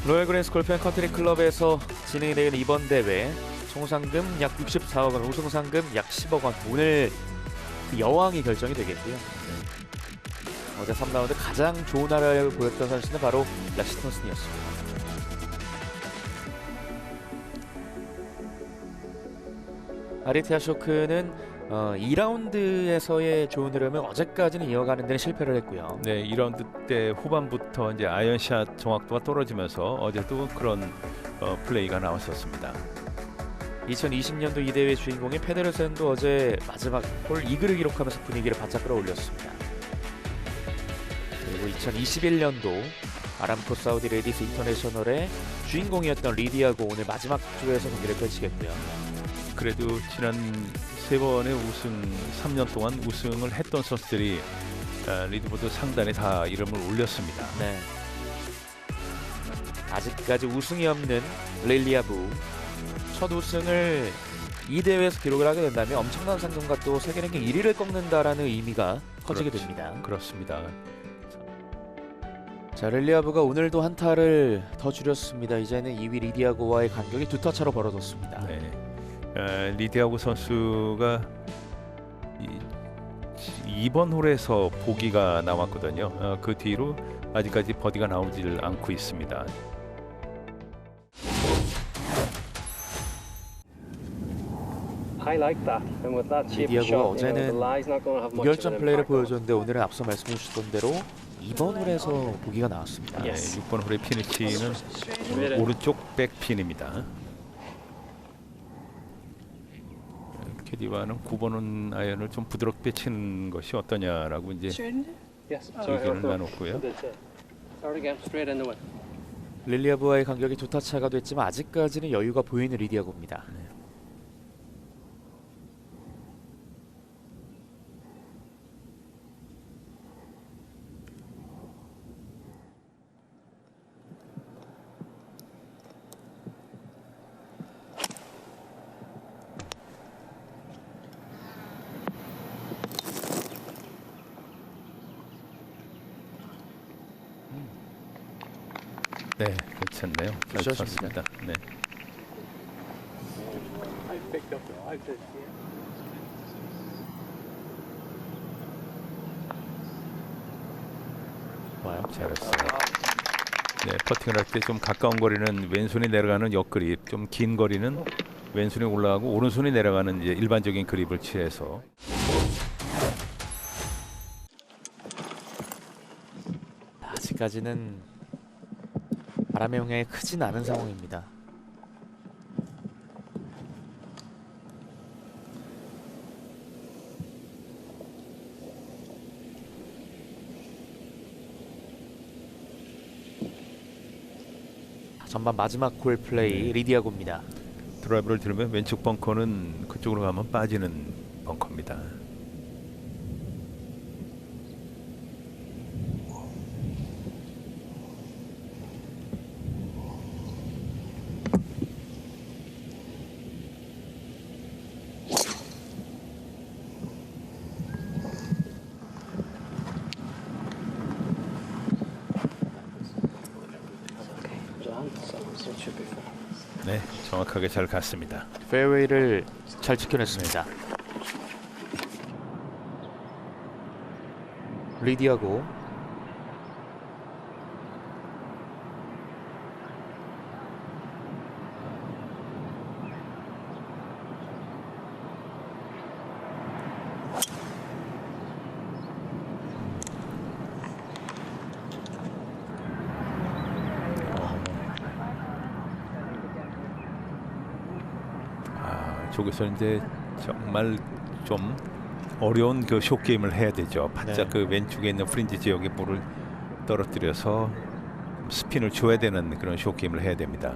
로얄 그린 스콜피언 컨트리 클럽에서 진행이 되는 이번 대회 총 상금 약 64억 원, 우승 상금 약 10억 원. 오늘 그 여왕이 결정이 되겠고요. 어제 3라운드 가장 좋은 활약을 보였던 선수는 바로 렉시 톰슨이었습니다. 아리테아 쇼크는 2라운드에서의 좋은 흐름을 어제까지는 이어가는 데는 실패를 했고요. 네, 2라운드 때 후반부터 이제 아이언샷 정확도가 떨어지면서 어제도 그런 플레이가 나왔었습니다. 2020년도 이 대회 주인공인 페데르센도 어제 마지막 홀 이글을 기록하면서 분위기를 바짝 끌어올렸습니다. 그리고 2021년도 아람코 사우디 레디스 인터내셔널의 주인공이었던 리디아고 오늘 마지막 주에서 경기를 펼치겠고요. 그래도 지난 세 번의 우승, 3년 동안 우승을 했던 선수들이 리드보드 상단에 다 이름을 올렸습니다. 네. 아직까지 우승이 없는 릴리아부 첫 우승을 이 대회에서 기록을 하게 된다면 엄청난 상금과 또 세계 랭킹 1위를 꺾는다라는 의미가 커지게 됩니다. 그렇습니다. 자, 릴리아부가 오늘도 한 타를 더 줄였습니다. 이제는 2위 리디아고와의 간격이 2타 차로 벌어졌습니다. 네. 리디아고 선수가 이번 홀에서 보기가 나왔거든요. 그 뒤로 아직까지 버디가 나오질 않고 있습니다. 리디아고가 어제는 무결점 플레이를 보여줬는데 오늘은 앞서 말씀해 주셨던 대로 이번 홀에서 보기가 나왔습니다. 네, 6번 홀의 피니치는 오른쪽 백핀입니다. 캐디와는 9번은 아이언을 좀 부드럽게 치는 것이 어떠냐라고 이제 의견을 나눴고요. 릴리아부와의 간격이 2타 차가 됐지만 아직까지는 여유가 보이는 리디아고입니다. 네, 괜찮네요. 잘 쳤습니다. 네. 좋아요. 잘했어요. 네, 퍼팅을 할 때 좀 가까운 거리는 왼손이 내려가는 옆그립, 좀 긴 거리는 왼손이 올라가고 오른손이 내려가는 이제 일반적인 그립을 취해서. 아직까지는 바람의 영향이 크진 않은 상황입니다. 전반 마지막 홀 플레이 리디아고입니다. 드라이버를 들면 왼쪽 벙커는 그쪽으로 가면 빠지는 벙커입니다. 네, 정확하게 잘 갔습니다. 페어웨이를 잘 지켜냈습니다. 리디아고 저기서 이제 정말 좀 어려운 그 숏 게임을 해야 되죠. 바짝 그 왼쪽에 있는 프린지 지역에 볼을 떨어뜨려서 스핀을 줘야 되는 그런 숏 게임을 해야 됩니다.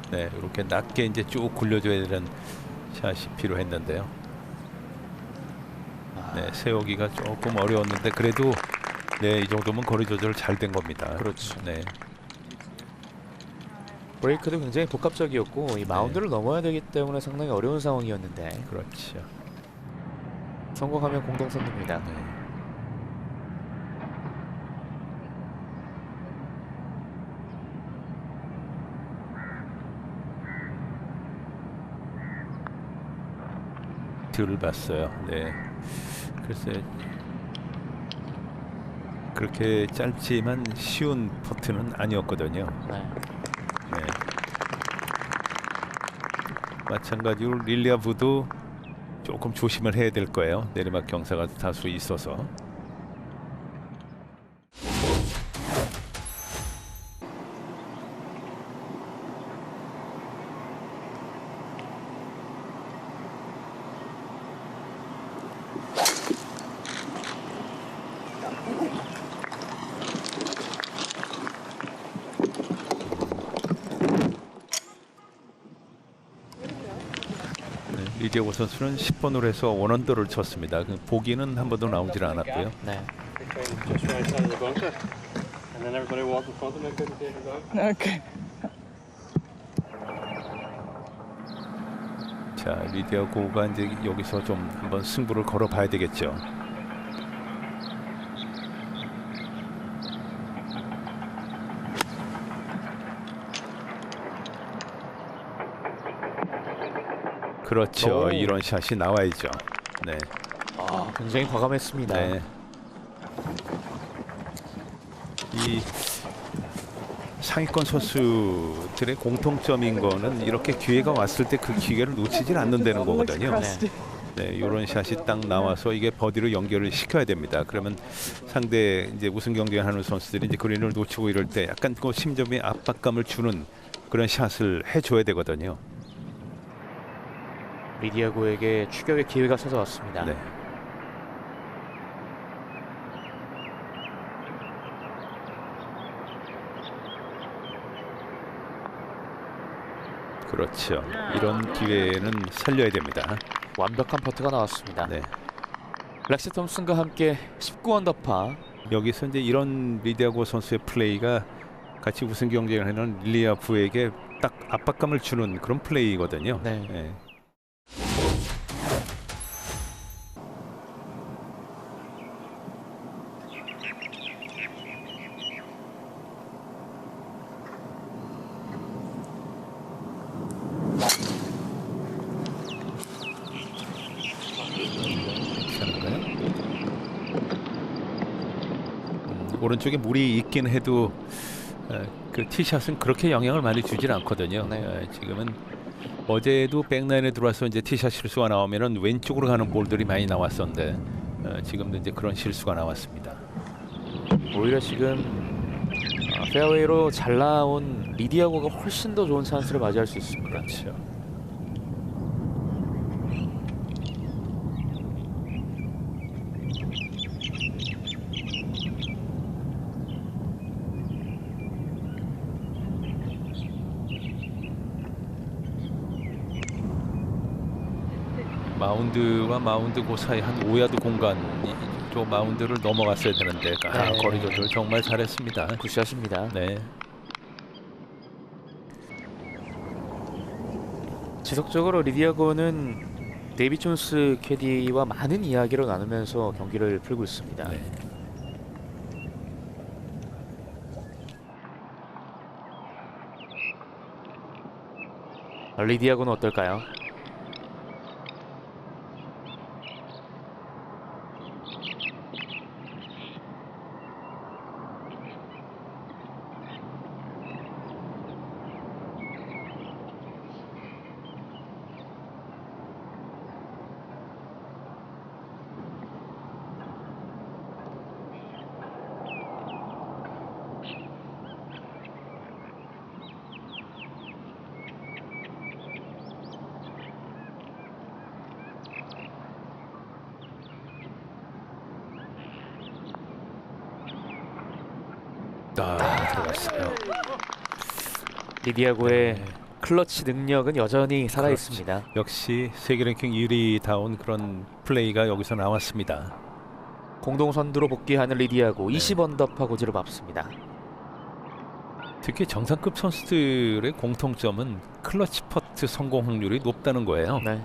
네, 이렇게 낮게 이제 쭉 굴려줘야 되는 샷이 필요했는데요. 네, 세우기가 조금 어려웠는데 그래도 네, 이 정도면 거리 조절 잘 된 겁니다. 그렇죠. 네. 브레이크도 굉장히 복합적이었고 이 마운드를 넘어야 되기 때문에 상당히 어려운 상황이었는데 그렇죠. 성공하면 공동 선두입니다. 네. 덜 봤어요. 네. 글쎄 그렇게 짧지만 쉬운 퍼트는 아니었거든요. 네. 네. 마찬가지로 릴리아부도 조금 조심을 해야 될 거예요. 내리막 경사가 다수 있어서. 리디아고 선수는 10번으로 해서 원언더를 쳤습니다. 보기는 한 번도 나오질 않았고요. 네. Just right side of the bunker, and then everybody walked in front of me couldn't take it out. Okay. 자, 리디아고가 이제 여기서 좀 한번 승부를 걸어봐야 되겠죠. 그렇죠. 오. 이런 샷이 나와야죠. 네. 아, 굉장히 과감했습니다. 네. 이 상위권 선수들의 공통점인 거는 이렇게 기회가 왔을 때 그 기회를 놓치질 않는다는 거거든요. 네, 이런 샷이 딱 나와서 이게 버디로 연결을 시켜야 됩니다. 그러면 상대 이제 우승 경쟁하는 선수들이 이제 그린을 놓치고 이럴 때 약간 그 심점에 압박감을 주는 그런 샷을 해줘야 되거든요. 리디아고에게 추격의 기회가 찾아왔습니다. 네. 그렇죠. 이런 기회는 살려야 됩니다. 완벽한 퍼트가 나왔습니다. 네. 렉시 톰슨과 함께 19언더파. 여기서 이제 이런 리디아고 선수의 플레이가 같이 우승 경쟁을 하는 릴리아부에게 딱 압박감을 주는 그런 플레이거든요. 네. 네. 오른쪽에 물이 있긴 해도 그 티샷은 그렇게 영향을 많이 주질 않거든요. 네. 지금은 어제도 백라인에 들어와서 이제 티샷 실수가 나오면은 왼쪽으로 가는 볼들이 많이 나왔었는데 지금도 이제 그런 실수가 나왔습니다. 오히려 지금 페어웨이로 잘 나온 리디아고가 훨씬 더 좋은 찬스를 맞이할 수 있습니다. 그렇죠. 마운드와 마운드 그 사이 한 5야드 공간 저 마운드를 넘어갔어야 되는데 네. 거리 조절 정말 잘했습니다. 굿샷입니다. 네. 지속적으로 리디아고는 데이비 존스 캐디와 많은 이야기를 나누면서 경기를 풀고 있습니다. 네. 리디아고는 어떨까요? 들어갔어요. 리디아고의 네. 클러치 능력은 여전히 살아 있습니다. 역시 세계 랭킹 1위다운 그런 플레이가 여기서 나왔습니다. 공동 선두로 복귀하는 리디아고 네. 20언더파 고지로 밟습니다. 특히 정상급 선수들의 공통점은 클러치 퍼트 성공 확률이 높다는 거예요. 네.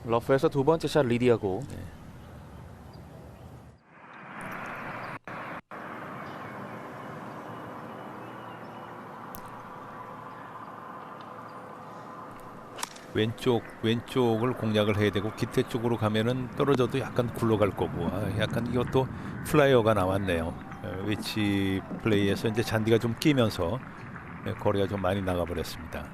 러프에서 두 번째 샷 리디아고. 네. 왼쪽을 공략을 해야 되고 기태 쪽으로 가면은 떨어져도 약간 굴러갈 거고 약간 이것도 플라이어가 나왔네요. 위치 플레이에서 이제 잔디가 좀 끼면서 거리가 좀 많이 나가 버렸습니다.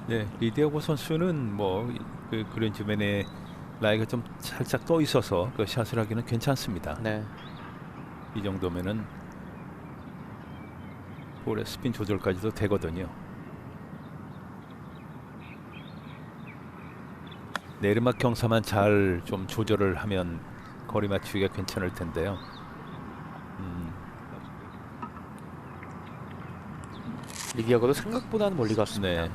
네, 리디아고 선수는 뭐 그런 주변에 라이가 좀 살짝 떠 있어서 그 샷을 하기는 괜찮습니다. 네. 이 정도면은 볼의 스핀 조절까지도 되거든요. 내리막 경사만 잘 좀 조절을 하면 거리 맞추기가 괜찮을 텐데요. 리디아고도 생각보다는 멀리 갔습니다. 네.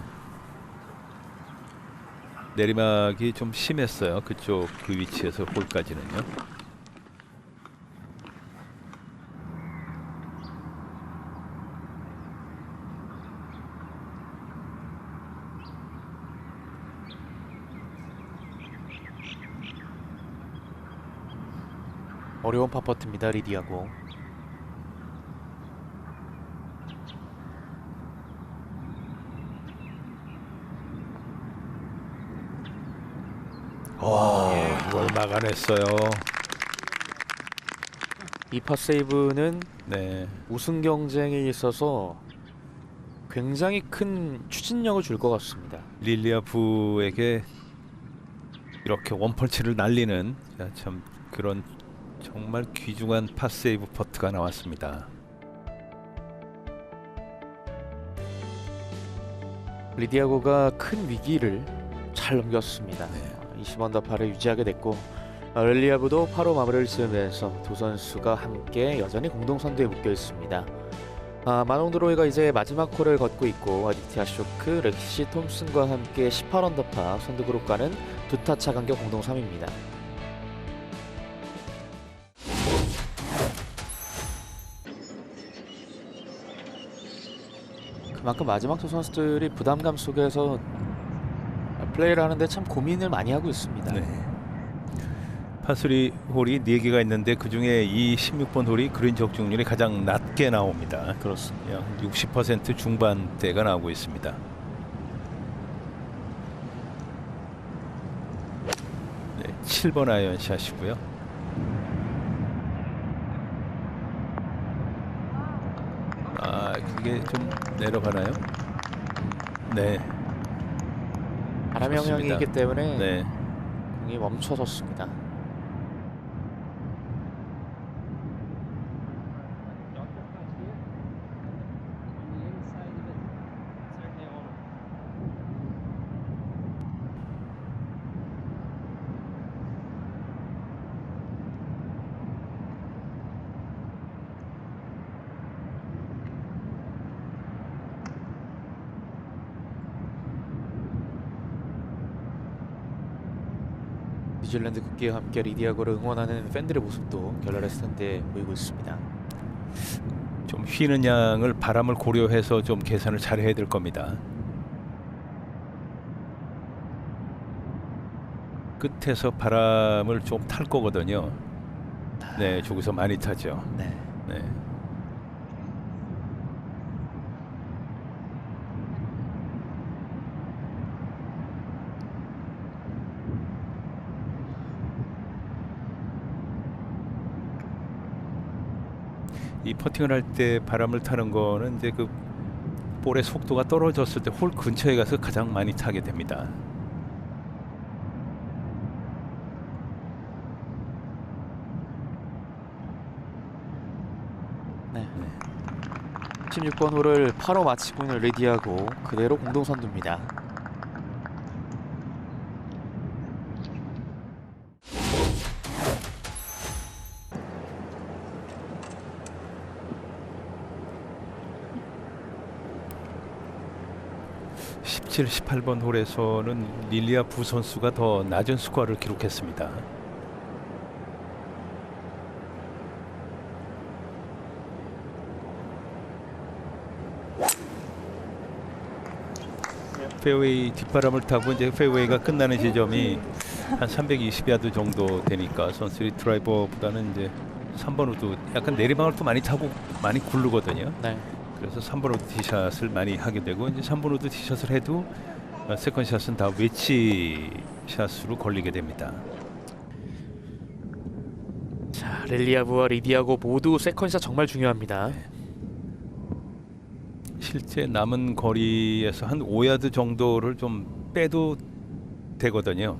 내리막이 좀 심했어요. 그쪽 그 위치에서 볼까지는요. 어려운 파퍼트입니다. 리디아고. 이걸 막아냈어요. 이 팟세이브는 네. 우승 경쟁에 있어서 굉장히 큰 추진력을 줄 것 같습니다. 릴리아 부에게 이렇게 원펀치를 날리는 참 그런 정말 귀중한 팟세이브 퍼트가 나왔습니다. 리디아고가 큰 위기를 잘 넘겼습니다. 20언더파를 유지하게 됐고 릴리아부도 8호 마무리를 지으면서 두 선수가 함께 여전히 공동 선두에 묶여 있습니다. 마농드로이가 이제 마지막 홀을 걷고 있고 아디티아 쇼크, 렉시 톰슨과 함께 18언더파 선두 그룹과는 두 타 차 간격 공동 3위입니다. 그만큼 마지막 두 선수들이 부담감 속에서 플레이를 하는데 참 고민을 많이 하고 있습니다. 네. 파3 홀이 4개가 있는데 그중에 이 16번 홀이 그린 적중률이 가장 낮게 나옵니다. 그렇습니다. 60% 중반대가 나오고 있습니다. 네, 7번 아이언샷이고요. 그게 좀 내려가나요? 네. 바람 좋습니다. 영향이기 때문에 네. 공이 멈춰섰습니다. 뉴질랜드 국기와 함께 리디아고를 응원하는 팬들의 모습도 결렬의 스탠드에 보이고 있습니다. 좀 휘는 양을 바람을 고려해서 좀 계산을 잘 해야 될 겁니다. 끝에서 바람을 좀 탈 거거든요. 네, 저기서 많이 타죠. 네. 네. 이 퍼팅을 할 때 바람을 타는 거는 이제 그 볼의 속도가 떨어졌을 때 홀 근처에 가서 가장 많이 타게 됩니다. 네. 16번 홀을 8호 마치고 있는 리디아고 그대로 공동 선두입니다. (17, 18번) 홀에서는 릴리아 부 선수가 더 낮은 스코어를 기록했습니다. 페어웨이 뒷바람을 타고 이제 페어웨이가 끝나는 지점이 한 320야드 정도 되니까 선수들이 드라이버보다는 이제 3번 우드 약간 내리막을 또 많이 타고 많이 굴르거든요. 네. 그래서 3번 우드 티샷을 많이 하게 되고 이제 3번 우드 티샷을 해도 세컨샷은 다 웨지 샷으로 걸리게 됩니다. 자, 렐리아브와 리디아고 모두 세컨샷 정말 중요합니다. 실제 남은 거리에서 한 5야드 정도를 좀 빼도 되거든요.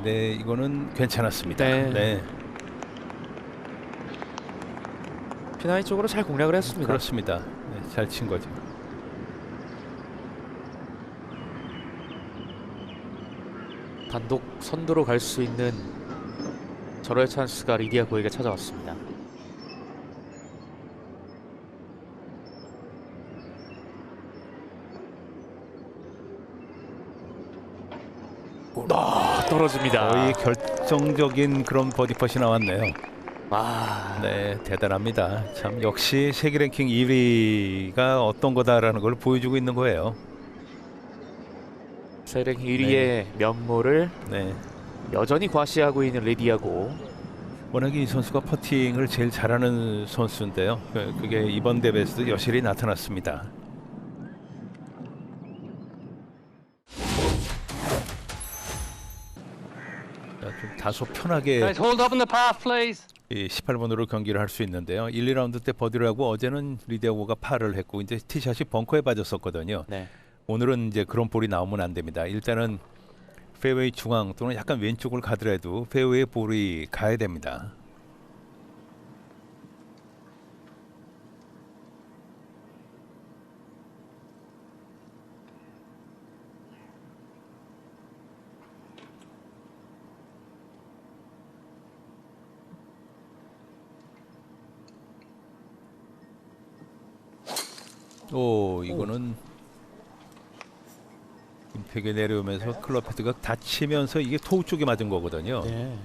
네, 이거는 괜찮았습니다. 네. 피나이 쪽으로 잘 공략을 했습니다. 그렇습니다. 네, 잘 친 거죠. 단독 선두로 갈 수 있는 절호의 찬스가 리디아고에게 찾아왔습니다. 떨어집니다. 거의 결정적인 그런 버디 펫이 나왔네요. 아, 네, 대단합니다. 참 역시 세계 랭킹 1위가 어떤 거다라는 걸 보여주고 있는 거예요. 세계 1위의 면모를 네, 여전히 과시하고 있는 리디아고. 워낙에 이 선수가 퍼팅을 제일 잘하는 선수인데요. 그게 이번 대회에서도 여실히 나타났습니다. 자, 좀 다소 편하게 Guys, hold up in the path, please. 이 18번으로 경기를 할 수 있는데요. 1, 2라운드 때 버디를 하고 어제는 리디아고가 파를 했고 이제 티샷이 벙커에 빠졌었거든요. 네. 오늘은 이제 그런 볼이 나오면 안 됩니다. 일단은 페어웨이 중앙 또는 약간 왼쪽을 가더라도 페어웨이에 볼이 가야 됩니다. 오, 이거는 임팩에 내려오면서 클럽 헤드가 다치면서 이게 토우 쪽에 맞은 거거든요. 네.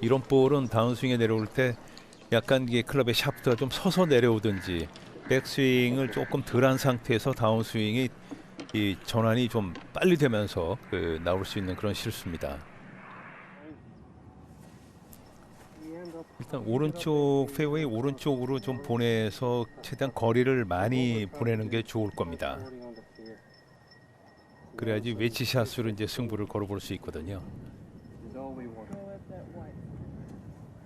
이런 볼은 다운스윙에 내려올 때 약간 이게 클럽의 샤프트가 좀 서서 내려오든지 백스윙을 조금 덜한 상태에서 다운스윙이 이 전환이 좀 빨리 되면서 나올 수 있는 그런 실수입니다. 일단 오른쪽 페어웨이 오른쪽으로 좀 보내서 최대한 거리를 많이 보내는 게 좋을 겁니다. 그래야지 웨지샷으로 이제 승부를 걸어볼 수 있거든요. Is all we want.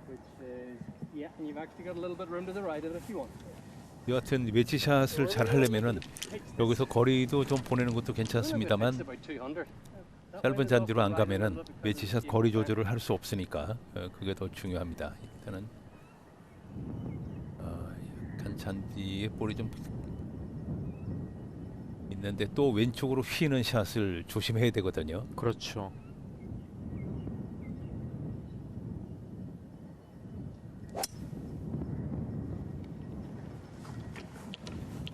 Which is, yeah, and you've actually got a little bit room to the right of it if you want. 여하튼 웨지샷을 잘 하려면은 여기서 거리도 좀 보내는 것도 괜찮습니다만 It's about 200. 짧은 잔디로 안 가면은 웨지샷 거리 조절을 할 수 없으니까 그게 더 중요합니다. 일단은 약간 잔디에 볼이 좀 있는데 또 왼쪽으로 휘는 샷을 조심해야 되거든요. 그렇죠.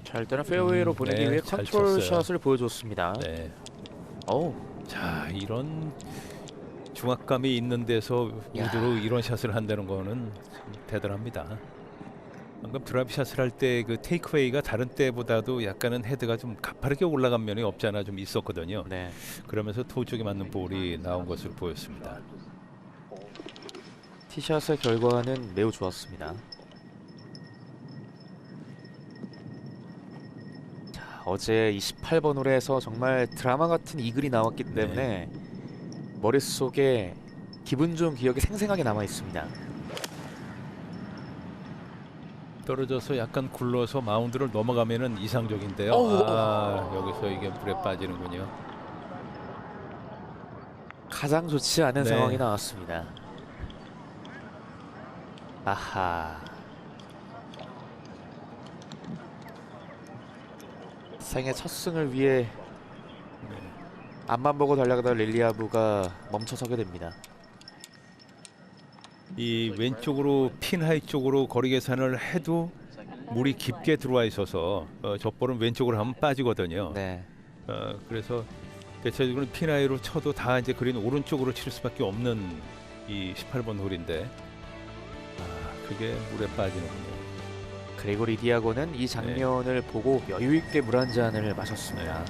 자, 일단은 페어웨이로 보내기 네, 위해 잘 컨트롤 쳤어요. 샷을 보여줬습니다. 네. 어우, 자, 이런 중압감이 있는 데서 야. 우드로 이런 샷을 한다는 거는 참 대단합니다. 방금 드라이브 샷을 할 때 그 테이크웨이가 다른 때보다도 약간은 헤드가 좀 가파르게 올라간 면이 없지 않아 좀 있었거든요. 네. 그러면서 토 쪽에 맞는 볼이 나온 것으로 보였습니다. 티샷의 결과는 매우 좋았습니다. 자, 어제 28번 홀에서 정말 드라마 같은 이글이 나왔기 때문에 머릿속에 기분 좋은 기억이 생생하게 남아 있습니다. 떨어져서 약간 굴러서 마운드를 넘어가면은 이상적인데요. 여기서 이게 물에 빠지는군요. 가장 좋지 않은 네. 상황이 나왔습니다. 아하. 생애 첫 승을 위해 앞만 보고 달려가던 릴리아부가 멈춰서게 됩니다. 이 왼쪽으로 핀 하이 쪽으로 거리 계산을 해도 물이 깊게 들어와 있어서 저 볼은 왼쪽으로 하면 빠지거든요. 네. 그래서 대체적으로 핀 하이로 쳐도 다 이제 그린 오른쪽으로 칠 수밖에 없는 이 18번 홀인데 그게 물에 빠지는군요. 그리고 리디아고는 이 장면을 보고 여유 있게 물 한 잔을 마셨습니다.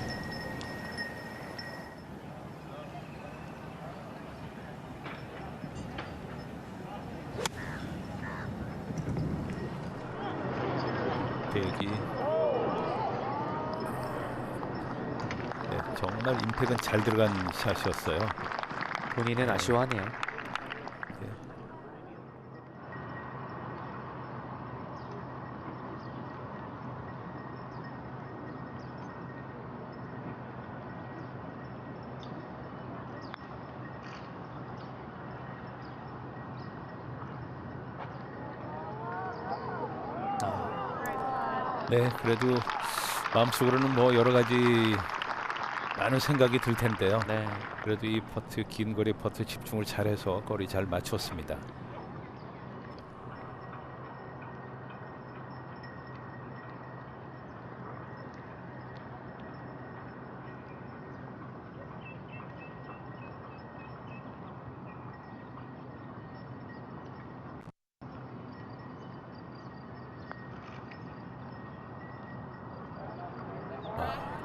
대기. 네, 정말 임팩은 잘 들어간 샷이었어요. 본인은 아쉬워하네요. 네. 네, 그래도 마음속으로는 뭐 여러 가지 많은 생각이 들 텐데요. 네. 그래도 이 퍼트, 긴 거리 퍼트 집중을 잘해서 거리 잘 맞췄습니다.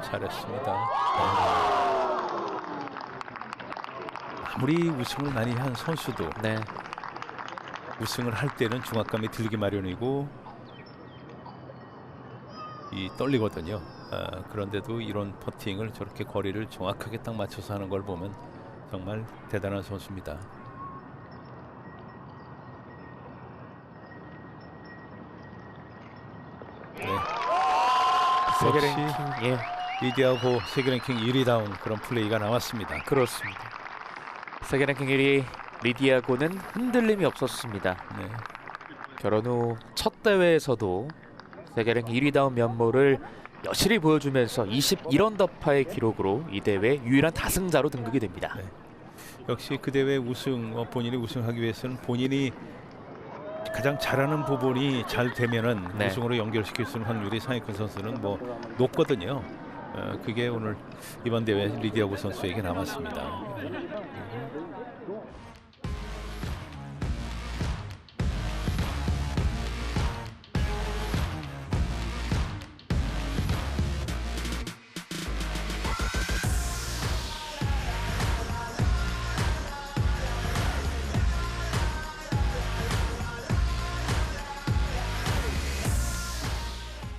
잘했습니다. 아무리 우승을 많이 한 선수도 네. 우승을 할 때는 중압감이 들기 마련이고 이 떨리거든요. 그런데도 이런 퍼팅을 저렇게 거리를 정확하게 딱 맞춰서 하는 걸 보면 정말 대단한 선수입니다. 네. 세계 역시 랭킹 예. 리디아고 세계 랭킹 1위 다운 그런 플레이가 나왔습니다. 그렇습니다. 세계 랭킹 1위 리디아고는 흔들림이 없었습니다. 네. 결혼 후 첫 대회에서도 세계 랭킹 1위다운 면모를 여실히 보여주면서 21언더파의 기록으로 이 대회 유일한 다승자로 등극이 됩니다. 네. 역시 그 대회 우승, 본인이 우승하기 위해서는 본인이 가장 잘하는 부분이 잘 되면은 네. 우승으로 연결시킬 수 있는 확률이 상위권 선수는 뭐 높거든요. 그게 오늘 이번 대회 리디아고 선수에게 남았습니다.